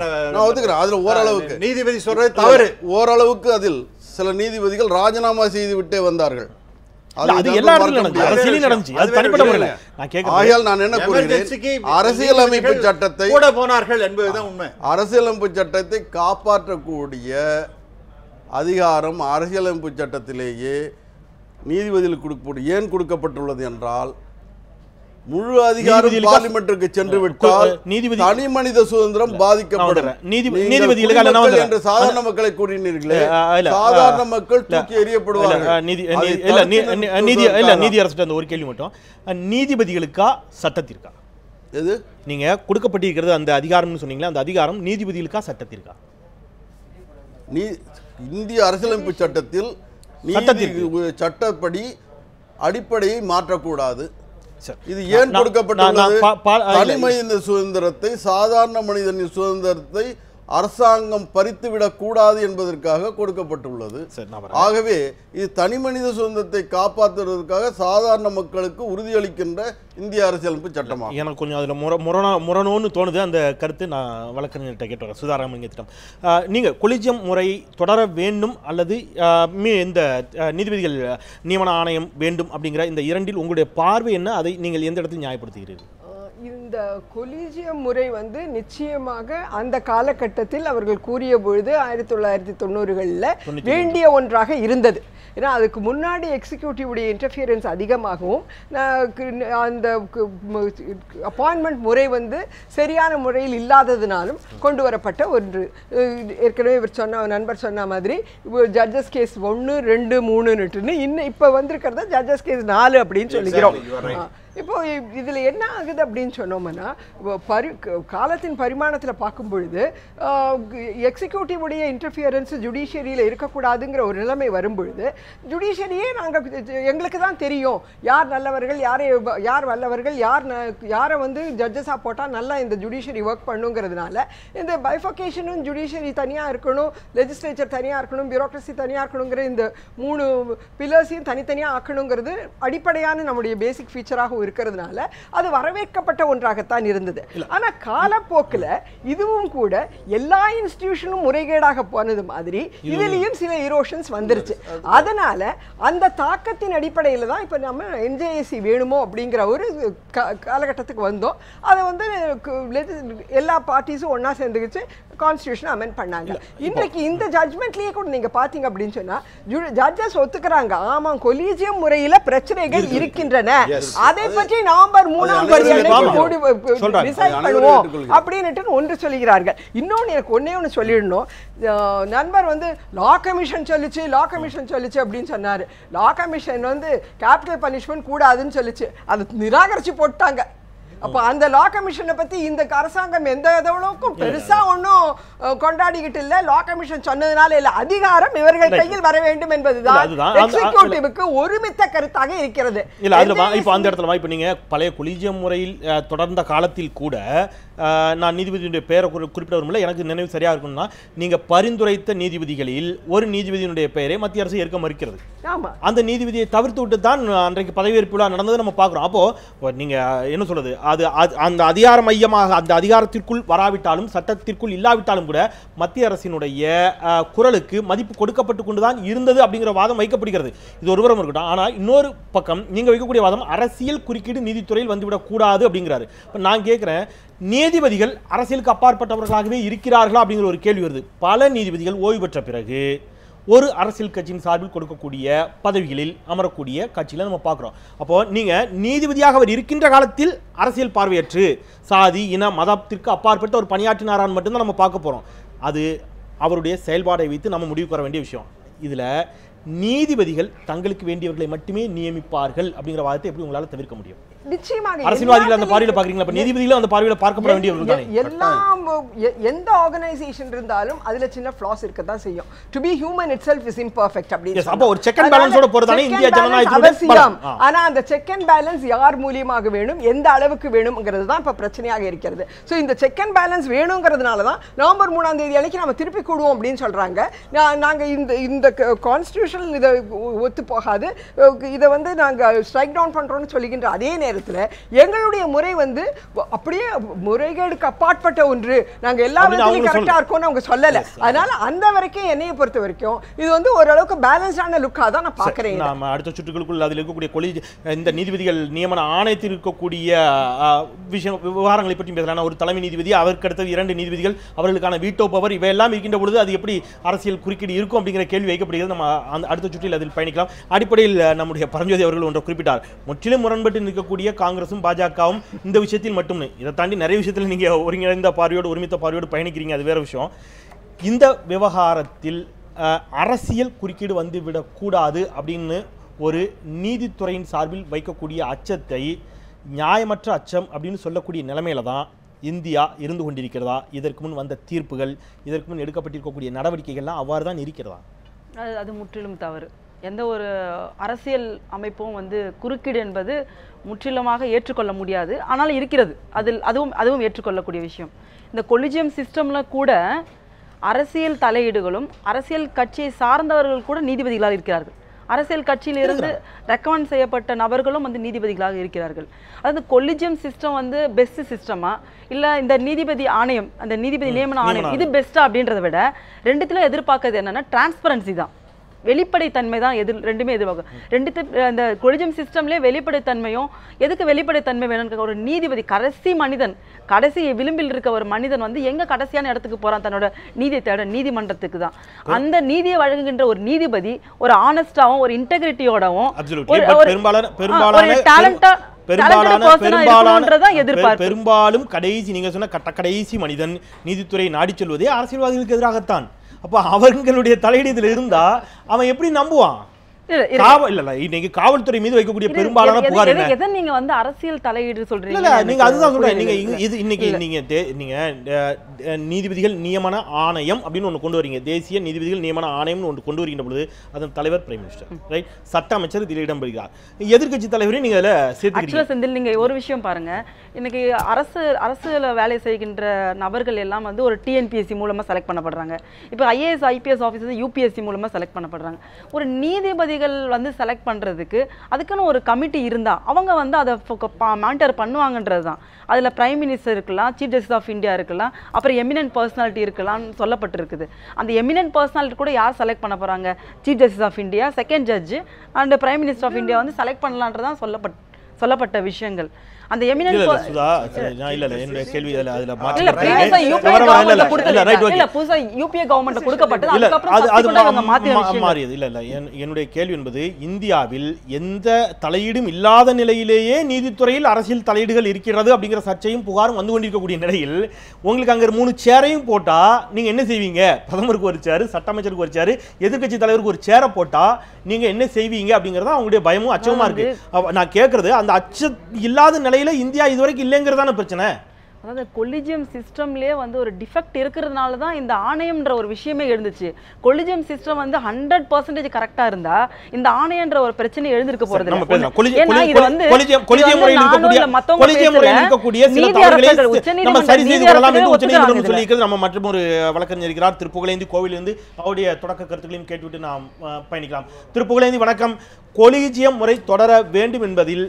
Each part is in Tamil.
நான் ஒத்துக்கிறேன். அதுல ஓரளவுக்கு நீதிபதி சொல்றது தவறு. ஓரளவுக்கு அதில் சில நீதிபதிகள் ராஜினாமா செய்து விட்டே வந்தார்கள். அது எல்லா இடத்துலயும் நடந்துச்சு. அது தனிப்பட்ட முறையில் நான் கேட்கிறேன். ஆகையால் நான் என்ன கூறுகிறேன், அரசியலமைப்பு சட்டத்தை கூட போனார்கள் என்பதுதான் உண்மை. அரசியலமைப்பு சட்டத்தை காப்பாற்றக்கூடிய அதிகாரம் அரசியலமைப்பு சட்டத்திலேயே நீதிபதிகளுக்கு ஏன் கொடுக்கப்பட்டுள்ளது என்றால், முழு அதிகாரம் பார்லிமென்ட்டுக்கு சென்று விட்டால் தனி மனித சுதந்திரம் பாதிக்கப்படும். நீதிபதிகளுக்கு என்று சாதாரண மக்களை கூறினீர்களே, சாதாரண மக்கள் தூக்கி எறியப்படுவார்கள். நீதியரசு அந்த ஒரு கேள்வி மட்டும், நீதிபதிகளுக்கா சட்டத்திற்கா எது நீங்க கொடுக்கப்பட்டிருக்கிறது அந்த அதிகாரம்னு சொன்னீங்களா, அந்த அதிகாரம் நீதிபதிகளுக்கா சட்டத்திற்கா? இந்திய அரசியலமைப்பு சட்டத்தில் சட்டப்படி அடிப்படையை மாற்றக்கூடாது. இது ஏன் கொடுக்கப்பட்டுள்ளது? தனி மனித சுதந்திரத்தை, சாதாரண மனிதனின் சுதந்திரத்தை அரசாங்கம் பறித்துவிடக் கூடாது என்பதற்காக கொடுக்கப்பட்டுள்ளது. ஆகவே இது தனி மனித சுதந்திரத்தை காப்பாற்றுவதற்காக சாதாரண மக்களுக்கு உறுதியளிக்கின்ற இந்திய அரசியலமைப்பு சட்டமாக எனக்கு கொஞ்சம் அதில் முரணோன்னு தோணுது. அந்த கருத்து நான் வழக்கறிஞர்கிட்ட கேட்டு வரேன், சுதாராமலிங்கத்திடம். நீங்கள் கொலிஜியம் முறை தொடர வேண்டும் அல்லது இந்த நீதிபதிகள் நியமன ஆணையம் வேண்டும் அப்படிங்கிற இந்த இரண்டில் உங்களுடைய பார்வை என்ன? அதை நீங்கள் எந்த இடத்தில் நியாயப்படுத்துகிறீர்கள்? இந்த கொலீஜியம் முறை வந்து நிச்சயமாக அந்த காலகட்டத்தில் அவர்கள் கூறிய பொழுது 1990களில் வேண்டிய ஒன்றாக இருந்தது. ஏன்னா அதுக்கு முன்னாடி எக்ஸிக்யூட்டிவுடைய இன்டர்ஃபியரன்ஸ் அதிகமாகவும் அந்த அப்பாயின்மெண்ட் முறை வந்து சரியான முறையில் இல்லாததுனாலும் கொண்டு வரப்பட்ட ஒன்று. ஏற்கனவே இவர் நண்பர் சொன்ன மாதிரி ஜட்ஜஸ் கேஸ் 1, 2, 3ன்னு இன்னும் இப்போ வந்திருக்கிறத ஜட்ஜஸ் கேஸ் 4 அப்படின்னு சொல்லிக்கிறோம். இப்போ இதில் என்ன ஆகுது அப்படின்னு சொன்னோம்னா, காலத்தின் பரிமாணத்தில் பார்க்கும் பொழுது எக்ஸிக்யூட்டிவுடைய இன்டர்ஃபியரன்ஸ் ஜுடிஷியரியில் இருக்கக்கூடாதுங்கிற ஒரு நிலைமை வரும்பொழுது, ஜுடிஷியரியே எங்களுக்கு தான் தெரியும் யார் நல்லவர்கள், யார் வல்லவர்கள், யாரை வந்து ஜட்ஜஸாக போட்டால் நல்லா இந்த ஜுடிஷியரி ஒர்க் பண்ணுங்கிறதுனால இந்த பைஃபகேஷனும் ஜுடிஷியரி தனியாக இருக்கணும், லெஜிஸ்லேச்சர் தனியாக இருக்கணும், பியூரோக்ரஸி தனியாக இருக்கணுங்கிற இந்த 3 பில்லர்ஸையும் தனித்தனியாக ஆக்கணுங்கிறது அடிப்படையான நம்முடைய பேசிக் ஃபீச்சராக இருக்கிறதுனால அது வரவேற்கப்பட்ட ஒன்றாகத்தான் இருந்தது. ஆனா காலப்போக்கில் இதுவும் கூட எல்லா இன்ஸ்டிடியூஷனும் முறைகேடாக போனது மாதிரி இதுலயும் சில இரோஷன்ஸ் வந்துருச்சு. அதனால அந்த தாக்கத்தின் அடிப்படையில் தான் இப்ப நம்ம என்ஜேஏசி வேணுமோ அப்படிங்கிற ஒரு காலகட்டத்துக்கு வந்தோம். அதை வந்து எல்லா பார்ட்டிஸும் ஒன்னா சேர்ந்துக்கிச்சு கான்ஸ்டிடியூஷன் அமெண்ட் பண்ணாங்க. இன்றைக்கு இந்த ஜட்ஜ்மெண்ட்லயே கூட நீங்க பாத்தீங்க அப்படின்னு சொன்னா ஜட்ஜஸ் ஒத்துக்கிறாங்க, ஆமா கொலீஜியம் முறையில பிரச்சனைகள் இருக்கின்றன, அதை பற்றி நவம்பர் 3ஆம் தேதி டிசைட் பண்ணுவோம் அப்படின்னு ஒன்று சொல்லுகிறார்கள். இன்னொன்னு எனக்கு ஒண்ணே சொல்லிடணும், நண்பர் வந்து லா கமிஷன் சொல்லிச்சு அப்படின்னு சொன்னாரு. லா கமிஷன் வந்து கேபிட்டல் பனிஷ்மெண்ட் கூடாதுன்னு சொல்லிச்சு, அது நிராகரிச்சு போட்டாங்க. அப்போ அந்த லா கமிஷனை பத்தி இந்த அரசாங்கம் எந்த அளவுக்கும் பெருசா ஒன்றும் கொண்டாடிக்கிட்டு இல்லை. லா கமிஷன் சொன்னதுனால இல்லை, அதிகாரம் இவர்கள் கையில் வர வேண்டும் என்பதுதான் எக்ஸிக்யூட்டிவ்க்கு ஒருமித்த கருத்தாக இருக்கிறது. இல்ல அதுல இப்போ அந்த இடத்துல இப்போ நீங்க பழைய கொலீஜியம் முறையில் தொடர்ந்த காலத்தில் கூட நான் நீதிபதியினுடைய பெயரை குறிப்பிட வரும்ல, எனக்கு நினைவு சரியா இருக்கும்னா நீங்க பரிந்துரைத்த நீதிபதிகளில் ஒரு நீதிபதியினுடைய பெயரை மத்திய அரசு ஏற்க மறுக்கிறது. அந்த நீதிபதியை தவிர்த்து விட்டு தான் அன்றைக்கு பதவியேற்பு விழா நடந்ததை நம்ம பார்க்குறோம். அப்போ நீங்க என்ன சொல்றது, அது அந்த அதிகார மையமாக அந்த அதிகாரத்திற்குள் வராவிட்டாலும் சட்டத்திற்குள் இல்லாவிட்டாலும் கூட மத்திய அரசினுடைய குரலுக்கு மதிப்பு கொடுக்கப்பட்டு கொண்டுதான் இருந்தது அப்படிங்கிற வாதம் வைக்கப்படுகிறது. இது ஒருவரும் இருக்கட்டும். ஆனால் இன்னொரு பக்கம் நீங்க வைக்கக்கூடிய வாதம் அரசியல் குறுக்கீடு நீதித்துறையில் வந்துவிடக் கூடாது அப்படிங்கிறாரு. நான் கேட்கிறேன், நீதிபதிகள் அரசியலுக்கு அப்பாற்பட்டவர்களாகவே இருக்கிறார்களா அப்படிங்கிற ஒரு கேள்வி வருது. பல நீதிபதிகள் ஓய்வு பெற்ற பிறகு ஒரு அரசியல் கட்சியின் சார்பில் கொடுக்கக்கூடிய பதவிகளில் அமரக்கூடிய கட்சியில் நம்ம பார்க்குறோம். அப்போ நீங்க நீதிபதியாக அவர் இருக்கின்ற காலத்தில் அரசியல் பார்வையற்று சாதி இன மதத்திற்கு அப்பாற்பட்ட ஒரு பணியாற்றினாரான்னு மட்டும்தான் நம்ம பார்க்க போறோம். அது அவருடைய செயல்பாடை வைத்து நம்ம முடிவுக்கு வர வேண்டிய விஷயம். இதுல நீதிபதிகள் தங்களுக்கு வேண்டியவர்களை மட்டுமே நியமிப்பார்கள் அப்படிங்கிற வாதத்தை எப்படி உங்களால் தவிர்க்க முடியும்? நிச்சயமாக அரசியல்வாதிகள் அந்த பார்வையில பாக்குறீங்களா? அப்ப நீதிபதிகளும் அந்த பார்வையில பார்க்கப்பட வேண்டியவர்கள் தானே. எல்லாம் எந்த ஆர்கனைசேஷன் இருந்தாலும் அதுல சின்ன ஃப்ளாஸ் இருக்க தான் செய்யும். To be human itself is imperfect அப்படி. அப்ப ஒரு செக் அண்ட் பேலன்ஸோட போறதானே இந்திய ஜனநாயகத்துடைய பலம். ஆனா அந்த செக் அண்ட் பேலன்ஸ் யார் மூலமாக வேணும், எந்த அளவுக்கு வேணும்ங்கிறது தான் இப்ப பிரச்சனையாக இருக்கிறது. சோ இந்த செக் அண்ட் பேலன்ஸ் வேணும்ங்கிறதுனால தான் நவம்பர் 3ஆம் தேதி அன்னைக்கு நம்ம திருப்பி கூடுவோம் அப்படின்னு சொல்றாங்க. நாங்க இந்த கான்ஸ்டிடியூஷனல் இதை ஒத்து போகாது, இதை வந்து நாங்க ஸ்ட்ரைக் டவுன் பண்றோம்னு சொல்லுகின்ற அதே நேரம் நேரத்தில் எங்களுடைய முறை வந்து அப்படியே முறைகேடுக்கு அப்பாற்பட்ட ஒன்று, நாங்கள் எல்லா விதத்திலையும் கரெக்டாக இருக்கோம்னு அவங்க சொல்லலை. அதனால அந்த வரைக்கும் என்னையை பொறுத்த வரைக்கும் இது வந்து ஓரளவுக்கு பேலன்ஸ்டான லுக்காக தான் நான் பார்க்குறேன். நாம அடுத்த சுற்றுகளுக்குள் அதில் இருக்கக்கூடிய இந்த நீதிபதிகள் நியமன ஆணையத்தில் இருக்கக்கூடிய விவகாரங்களை பற்றி பேசலாம். ஒரு தலைமை நீதிபதி, அதற்கு அடுத்த 2 நீதிபதிகள், அவர்களுக்கான வீட்டோ பவர், இவையெல்லாம் இருக்கின்ற பொழுது அது எப்படி அரசியல் குறுக்கீடு இருக்கும் அப்படிங்கிற கேள்வி வைக்கப்படுகிறது. நம்ம அடுத்த சுற்றில் அதில் பயணிக்கலாம். அடிப்படையில் நம்முடைய பரஞ்சோதி அவர்கள் ஒன்றை குறிப்பிட்டார். முற்றிலும் முரண்பட்டு நிற்கக்கூடிய காங்கிரசும் பாஜகவும் இந்த விஷயத்தில் மட்டும், இதை தாண்டி நிறைய விஷயத்தில் நீங்க ஒருங்கிணைந்த பார்வையோடு ஒருமித்த பார்வையோடு பயணிக்கிறீங்க, அது வேற விஷயம். இந்த விவகாரத்தில் அரசியல் குறுக்கீடு வந்துவிடக்கூடாது அப்படின்னு ஒரு நீதித்துறையின் சார்பில் வைக்கக்கூடிய அச்சத்தை நியாயமற்ற அச்சம் அப்படின்னு சொல்லக்கூடிய நிலைமையில தான் இந்தியா இருந்து கொண்டிருக்கிறதா? இதற்கு முன் வந்த தீர்ப்புகள், இதற்கு முன் எடுக்கப்பட்டிருக்கக்கூடிய நடவடிக்கைகள்லாம் அவ்வாறு தான் இருக்கிறதா? அது முற்றிலும் தவறு. எந்த ஒரு அரசியல் அமைப்பும் வந்து குறுக்கீடு என்பது முற்றிலுமாக ஏற்றுக்கொள்ள முடியாது. ஆனால் இருக்கிறது, அதுவும் ஏற்றுக்கொள்ளக்கூடிய விஷயம். இந்த கொலிஜியம் சிஸ்டம்ல கூட அரசியல் தலையீடுகளும் அரசியல் கட்சியை சார்ந்தவர்கள் கூட நீதிபதிகளாக இருக்கிறார்கள். அரசியல் கட்சியிலிருந்து ரெக்கமெண்ட் செய்யப்பட்ட நபர்களும் வந்து நீதிபதிகளாக இருக்கிறார்கள். அதாவது கொலிஜியம் சிஸ்டம் வந்து பெஸ்ட் சிஸ்டமா இல்லை இந்த நீதிபதி ஆணையம், அந்த நீதிபதி நியமன ஆணையம் இது பெஸ்ட்டா அப்படின்றத விட ரெண்டுத்துல எதிர்பார்க்கறது என்னன்னா டிரான்ஸ்பரன்சி தான், வெளிப்படைத்தன்மை தான். ரெண்டுமே எதிர்பார்க்கும். இந்த கொலிஜியம் சிஸ்டம்லேயே வெளிப்படைத்தன்மையும், எதுக்கு வெளிப்படைத்தன்மை வேணும்னு ஒரு நீதிபதி, கடைசி மனிதன், கடைசி விளிம்பில் இருக்க ஒரு மனிதன் வந்து எங்க கடைசியான இடத்துக்கு போறான் தன்னோட நீதியை தேட, நீதிமன்றத்துக்கு தான். அந்த நீதியை வழங்குகின்ற ஒரு நீதிபதி ஒரு ஆனஸ்டாவும் ஒரு இன்டெகிரிட்டியோடவும் பெரும்பாலும் கடைசி நீங்க சொன்ன கடைசி மனிதன் நீதித்துறை நாடி செல்வதே அரசியல்வாதிகளுக்கு எதிராகத்தான். அப்ப அவர்களுடைய தலையீடு இதுல இருந்தா அவன் எப்படி நம்புவான்? இன்னைக்கு காவல்துறை மீது வைக்கக்கூடிய பெரும்பாலான புகார் என்ன? எதை நீங்க வந்து அரசியல் தலையீடு சொல்றீங்க? இல்ல நீங்க அதுதான் சொல்றேன். நீங்க இது இன்னைக்கு நீங்க நீதிபதிகள் நியமன ஆணையம் அப்படின்னு ஒன்று கொண்டு வரீங்க. தேசிய நீதிபதிகள் நியமன ஆணையம்னு ஒன்று கொண்டு வருகின்ற பொழுது அதன் தலைவர் பிரைம் மினிஸ்டர், ரைட், சட்ட அமைச்சர் இதில் இடம்பெறுகிறார். எதிர்க்கட்சி தலைவரையும் நீங்க அதில் சேர்த்துக்கிறீங்க. செந்தில், நீங்க ஒரு விஷயம் பாருங்க, இன்னைக்கு அரசுல வேலை செய்கின்ற நபர்கள் எல்லாம் வந்து ஒரு டிஎன்பிஎஸ்சி மூலமா செலக்ட் பண்ணப்படுறாங்க. இப்போ ஐஏஎஸ் ஐபிஎஸ் ஆஃபீஸர் யூபிஎஸ்சி மூலமா செலக்ட் பண்ணப்படுறாங்க. ஒரு நீதிபதிகள் வந்து செலக்ட் பண்றதுக்கு அதுக்குன்னு ஒரு கமிட்டி இருந்தா அவங்க வந்து அதை மானிட்டர் பண்ணுவாங்கன்றது தான். அதுல பிரைம் மினிஸ்டர் இருக்கலாம், சீஃப் ஜஸ்டிஸ் ஆஃப் இந்தியா இருக்கலாம், அப்புறம் எமினன்ட் பர்சனாலிட்டி இருக்கலாம் சொல்லப்பட்டிருக்குது. அந்த எமினன்ட் பர்சனாலிட்டி கூட யார் செலக்ட் பண்ண போறாங்க? Chief justice of India, second judge and prime minister of India வந்து செலக்ட் பண்ணலான்றதான் சொல்லப்பட்ட விஷயங்கள். அந்த எமினன்ட் சுதா இல்ல என்னோட கேள்வி அதுல மாத்தி மாறியது இல்ல என்னுடைய கேள்வி என்பது, இந்தியாவில் எந்த தலையீடும் இல்லாத நிலையிலேயே நீதித்துறையில் அரசியல் தலையீடுகள் இருக்கிறது அப்படிங்கிற சர்ச்சையும் புகாரும் வந்து கொண்டிருக்கக்கூடிய நிலையில் உங்களுக்கு அங்க 3 சேரையும் போட்டா நீங்க என்ன செய்வீங்க? பிரதமருக்கு ஒரு சேரு, சட்ட அமைச்சருக்கு ஒரு சேரு, எதிர்க்கட்சி தலைவருக்கு ஒரு சேரை போட்டா நீங்க என்ன செய்வீங்க அப்படிங்கறத அவங்களுடைய பயமும் அச்சமா இருக்கு. நான் கேட்கறது அந்த அச்சம் இல்லாத நிலையில இந்தியா இதுவரைக்கும் இல்லைங்கிறதான பிரச்சனை. அதாவது கொலிஜியம் சிஸ்டம்லயே வந்து ஒரு டிஃபெக்ட் இருக்கிறதுனால தான் இந்த ஆணையம்ன்ற ஒரு விஷயமே எழுந்துச்சு. கொலிஜியம் சிஸ்டம் வந்து 100% கரெக்டா இருந்தா இந்த ஆணையம்ன்ற ஒரு பிரச்சனை எழுந்திருக்க போறது இல்லை. ஏன்னா இது வந்து கொலிஜியம் முறையில் இருக்கக்கூடிய சில தவறுகளை நம்ம சரி செய்து கொள்ளலாம் என்று உச்சநீதிமன்றம் சொல்லியிருக்கிறது. நம்ம மற்றும் ஒரு வழக்கறிஞர் இருக்கிறார் திருப்புகழேந்தி, கோவிலிருந்து அவருடைய தொடக்க கருத்துக்களையும் கேட்டுவிட்டு நாம் பயணிக்கலாம். திருப்புகழேந்தி வணக்கம். கொலிஜியம் முறை தொடர வேண்டும் என்பதில்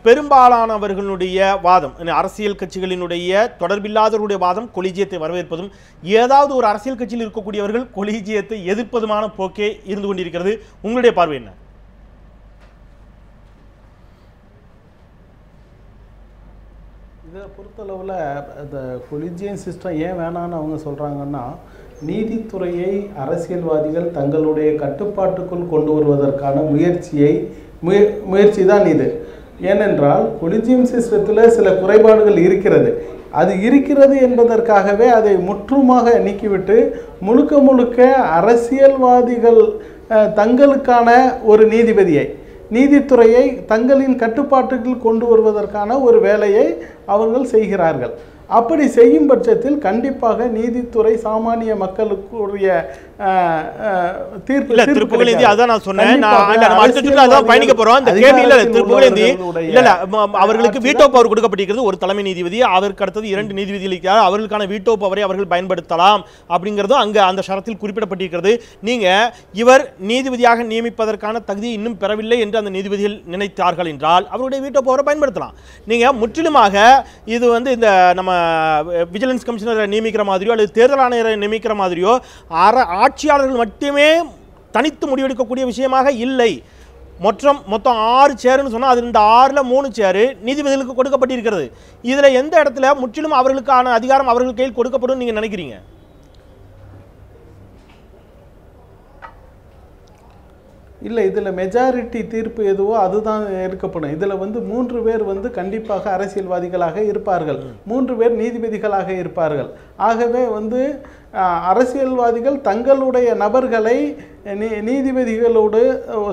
பெரும்பாலானவர்களுடைய வாதம், அரசியல் கட்சிகளினுடைய தொடர்பில்லாதவருடைய வாதம் கொலிஜியத்தை வரவேற்பதும், ஏதாவது ஒரு அரசியல் கட்சியில் இருக்கக்கூடியவர்கள் கொலிஜியத்தை எதிர்ப்பதுமான போக்கே இருந்து கொண்டிருக்கிறது. உங்களுடைய பார்வை என்ன? இதை பொறுத்தளவில் இந்த கொலிஜியம் சிஸ்டம் ஏன் வேணான்னு அவங்க சொல்கிறாங்கன்னா, நீதித்துறையை அரசியல்வாதிகள் தங்களுடைய கட்டுப்பாட்டுக்குள் கொண்டு வருவதற்கான முயற்சி தான் இது. ஏனென்றால் கொலிஜியம் சிஸ்டத்தில் சில குறைபாடுகள் இருக்கிறது. அது இருக்கிறது என்பதற்காகவே அதை முற்றுமாக நீக்கிவிட்டு முழுக்க அரசியல்வாதிகள் தங்களுக்கான ஒரு நீதித்துறையை தங்களின் கட்டுப்பாட்டுக்குள் கொண்டு வருவதற்கான ஒரு வேலையை அவர்கள் செய்கிறார்கள். அப்படி செய்யும் பட்சத்தில் கண்டிப்பாக நீதித்துறை சாமானிய மக்களுக்குரிய தீர்ப்பு இல்ல தீர்ப்பு திருப்புகழேந்தி கிடைக்காது. அதான் நான் சொன்னேன். கண்டிப்பாக நம்ம அடுத்த சுற்றுல அதான் பயணிக்க போறோம். அந்த கேள்வி இல்ல திருப்புகழேந்தி அதிகாரத்தில் இல்ல அவர்களுக்கு வீட்டோ பவர் கொடுக்கப்பட்டிருக்கிறது ஒரு தலைமை நீதிபதி, அதற்கு அடுத்தது 2 நீதிபதிகள் இருக்கிறார். அவர்களுக்கான வீட்டோ பவரை அவர்கள் பயன்படுத்தலாம் அப்படிங்கிறதும் அங்க அந்த ஷரத்தில் குறிப்பிடப்பட்டிருக்கிறது. நீங்க இவர் நீதிபதியாக நியமிப்பதற்கான தகுதியை இன்னும் பெறவில்லை என்று அந்த நீதிபதிகள் நினைத்தார்கள் என்றால் அவருடைய வீட்டோ பவரை பயன்படுத்தலாம். நீங்க முற்றிலுமாக இது வந்து இந்த நம்ம விஜிலன்ஸ் கமிஷனரை நியமிக்கிற மாதிரியோ அல்லது தேர்தல் ஆணையரை நியமிக்கிற மாதிரியோ ஆட்சியாளர்கள் மட்டுமே தனித்து முடிவெடுக்கக்கூடிய விஷயமாக இல்லை. மொத்தம் 6 சேர்னு சொன்னால் அது இந்த 6ல் 3 சேரு நீதிபதிகளுக்கு கொடுக்கப்பட்டிருக்கிறது. இதில் எந்த இடத்துல முற்றிலும் அவர்களுக்கான அதிகாரம் அவர்கள் கையில் கொடுக்கப்படும் நீங்கள் நினைக்கிறீங்க? இல்லை, இதில் மெஜாரிட்டி தீர்ப்பு எதுவோ அதுதான் எடுக்கப்படும். இதில் வந்து 3 பேர் வந்து கண்டிப்பாக அரசியல்வாதிகளாக இருப்பார்கள், 3 பேர் நீதிபதிகளாக இருப்பார்கள். ஆகவே வந்து அரசியல்வாதிகள் தங்களுடைய நபர்களை நீதிபதிகளோடு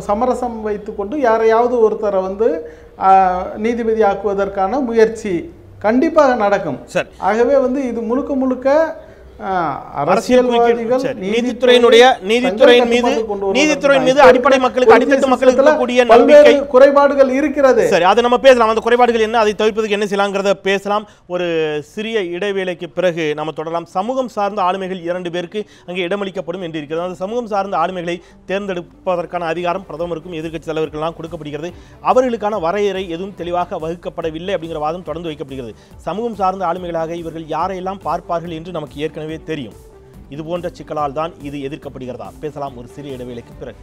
சமரசம் வைத்துக்கொண்டு யாரையாவது ஒருத்தரை வந்து நீதிபதி ஆக்குவதற்கான முயற்சி கண்டிப்பாக நடக்கும். சரி, ஆகவே வந்து இது முழுக்க முழுக்க அரசியல்வாதிகள் நீதித்துறையின் மீது அடிப்படை மக்களுக்கு அடித்தட்டு மக்களுக்கு கூடிய நம்பிக்கை குறைபாடுகள் இருக்கிறது. சரி, அதை நம்ம பேசலாம். அந்த குறைபாடுகள் என்ன, அதை தவிர்ப்பதற்கு என்ன செய்யலாங்கிறத பேசலாம். ஒரு சிறிய இடைவேளைக்கு பிறகு நம்ம தொடரலாம். சமூகம் சார்ந்த ஆளுமைகள் 2 பேருக்கு அங்கே இடமளிக்கப்படும் என்று இருக்கிறது. அந்த சமூகம் சார்ந்த ஆளுமைகளை தேர்ந்தெடுப்பதற்கான அதிகாரம் பிரதமருக்கும் எதிர்க்கட்சி தலைவர்களுக்கெல்லாம் கொடுக்கப்படுகிறது. அவர்களுக்கான வரையறை எதுவும் தெளிவாக வகுக்கப்படவில்லை அப்படிங்கிற வாதம் தொடர்ந்து வைக்கப்படுகிறது. சமூகம் சார்ந்த ஆளுமைகளாக இவர்கள் யாரையெல்லாம் பார்ப்பார்கள் என்று நமக்கு ஏற்கனவே தெரியும். இது போன்ற சிக்கலால் தான் இது எதிர்க்கப்படுகிறதா? பேசலாம் ஒரு சிறிய இடைவேளைக்கு பிறகு.